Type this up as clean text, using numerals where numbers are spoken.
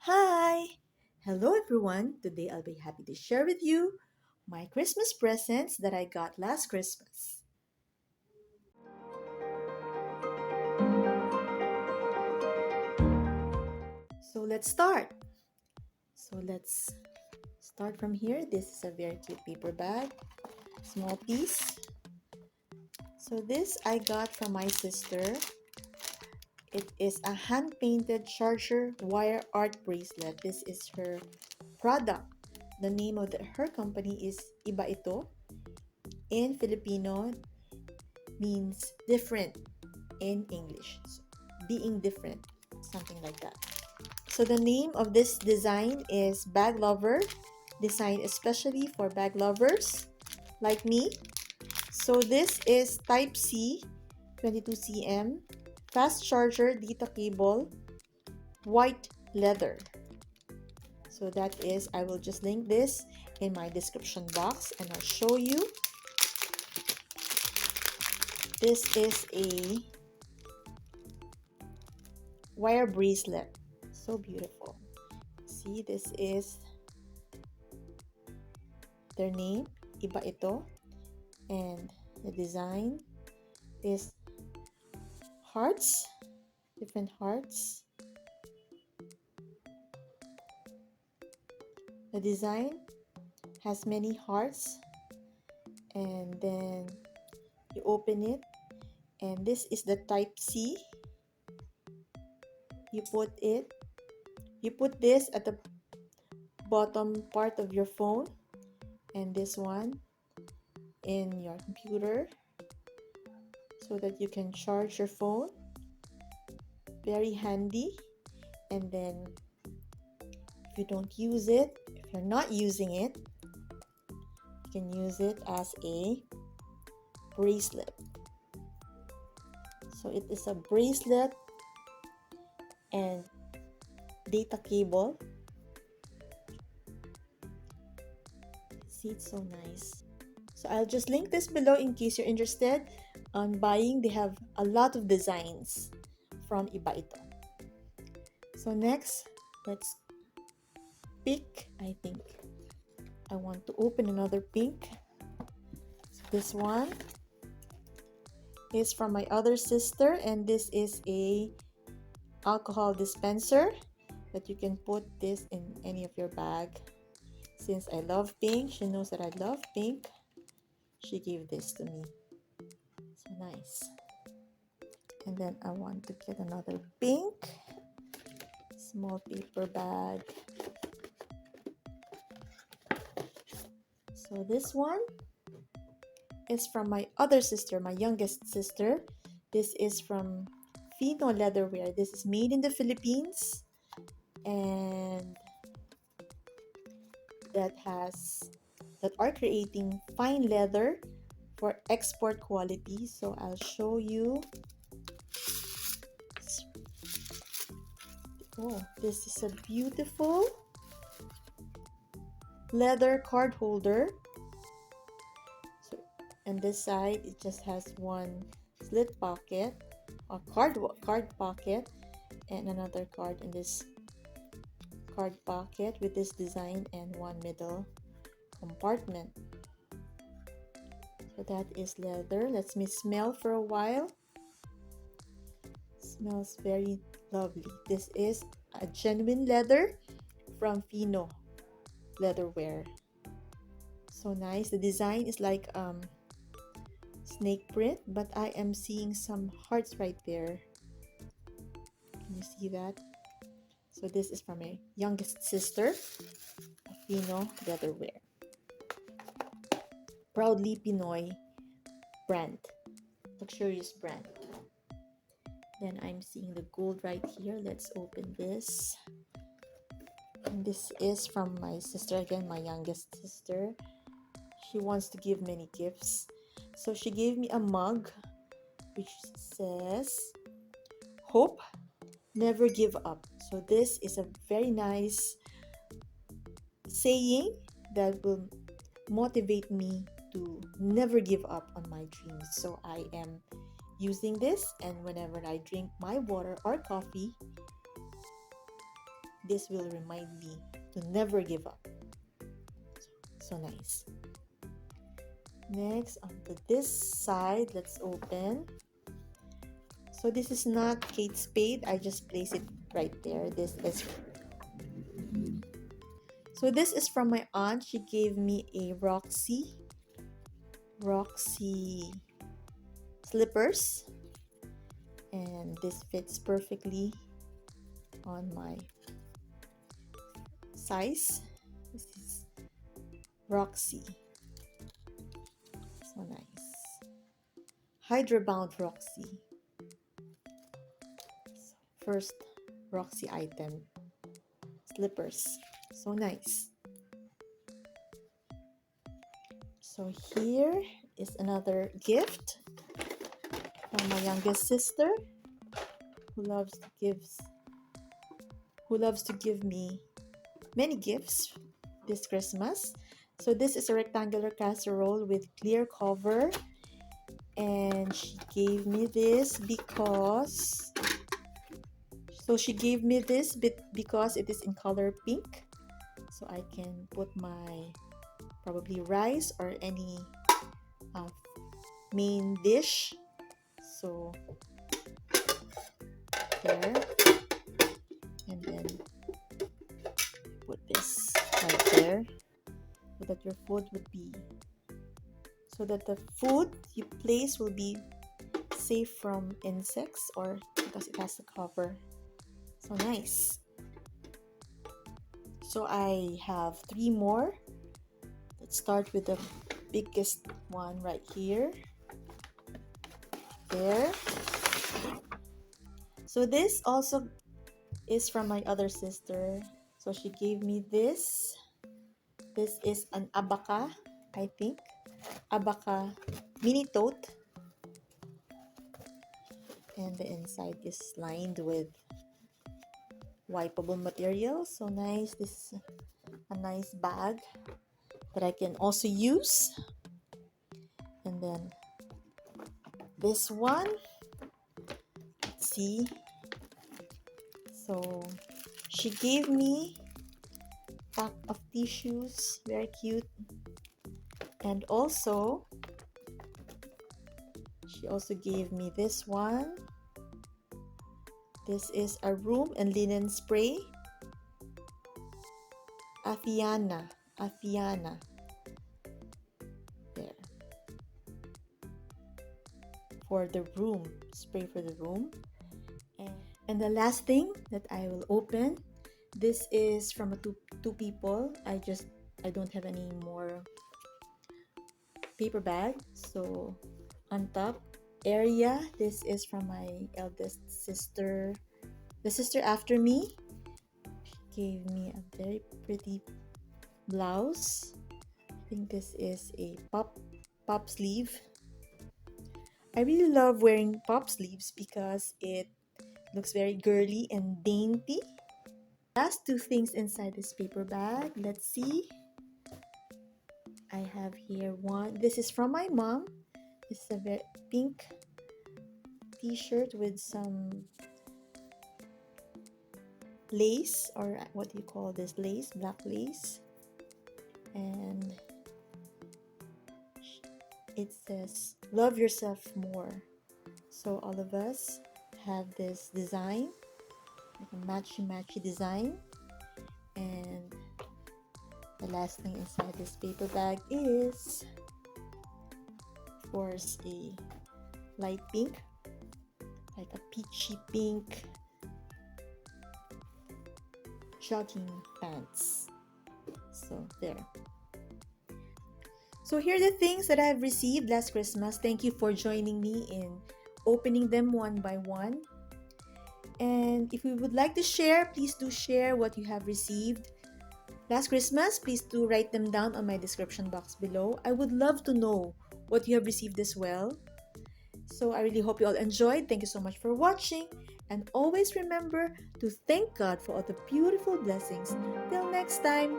Hi! Hello everyone! Today I'll be happy to share with you my Christmas presents that I got last Christmas. So let's start. Let's start from here. This is a very cute paper bag, small piece. So this I got from my sister. It is a hand-painted charger wire art bracelet. This is her product. The name of her company is IBAETO. In Filipino, means different in English. So, being different, something like that. So the name of this design is Bag Lover, designed especially for bag lovers like me. So this is Type C, 22 cm, fast charger, data cable, white leather. So that is, I will just link this in my description box and I'll show you. This is a wire bracelet. So beautiful. See, this is their name, IBAETO, and the design is hearts, different hearts. The design has many hearts, and then you open it, and this is the Type C. You put this at the bottom part of your phone, and this one in your computer so that you can charge your phone. Very handy. And then if you don't use it, if you're not using it, you can use it as a bracelet. So it is a bracelet and data cable. See, it's so nice. So I'll just link this below in case you're interested on buying. They have a lot of designs from IBAETO. So next, let's pick. I think I want to open another pink. So this one is from my other sister, and this is a alcohol dispenser that you can put this in any of your bag. Since I love pink, she knows that I love pink, she gave this to me. So nice. And then I want to get another pink small paper bag. So this one is from my other sister, my youngest sister. This is from Fino Leatherware. This is made in the Philippines, and that are creating fine leather for export quality. So I'll show you. Oh, this is a beautiful leather card holder. So, and this side, it just has one slit pocket, a card pocket, and another card in this card pocket with this design, and one middle compartment. So that is leather. Let me smell for a while. Smells very lovely. This is a genuine leather from Fino Leatherware. So nice. The design is like snake print, but I am seeing some hearts right there. Can you see that? So this is from my youngest sister, Fino Leatherware. Proudly Pinoy brand, luxurious brand. Then I'm seeing the gold right here. Let's open this. And this is from my sister again, my youngest sister. She wants to give many gifts, so she gave me a mug which says hope, never give up. So this is a very nice saying that will motivate me to never give up on my dreams. So I am using this, and whenever I drink my water or coffee, this will remind me to never give up. So nice. Next, onto this side, let's open. So this is not Kate Spade. I just place it right there. This is from my aunt. She gave me a Roxy slippers, and this fits perfectly on my size. This is Roxy. So nice. Hydra-bound Roxy. So first Roxy item. Slippers. So nice. So here is another gift from my youngest sister, who loves to give me many gifts this Christmas. So this is a rectangular casserole with clear cover, and she gave me this because it is in color pink, so I can put my probably rice or any main dish. So there, and then put this right there, so that your food the food you place will be safe from insects, or because it has the cover. So nice. So I have 3 more. Let's start with the biggest one right here. There. So this also is from my other sister. So she gave me this. This is an abaca, I think. Abaca mini tote. And the inside is lined with wipeable material. So nice. This is a nice bag that I can also use. And then this one, let's see. So she gave me a pack of tissues, very cute. And also she also gave me this one. This is a room and linen spray. Afiana. There. For the room. Spray for the room. And the last thing that I will open. This is from two people. I don't have any more paper bag. So on top area, this is from my eldest sister, the sister after me. She gave me a very pretty blouse. I think this is a pop sleeve. I really love wearing pop sleeves because it looks very girly and dainty. Last 2 things inside this paper bag. Let's see. I have here one. This is from my mom. This is a very pink t-shirt with some lace, or what do you call this lace? Black lace. And it says, "Love yourself more." So all of us have this design, like a matchy design. And the last thing inside this paper bag is, of course, a light pink, like a peachy pink jogging pants. So there. So here are the things that I've received last Christmas. Thank you for joining me in opening them one by one. And if you would like to share, please do share what you have received last Christmas. Please do write them down on my description box below. I would love to know what you have received as well. So I really hope you all enjoyed. Thank you so much for watching. And always remember to thank God for all the beautiful blessings. Till next time.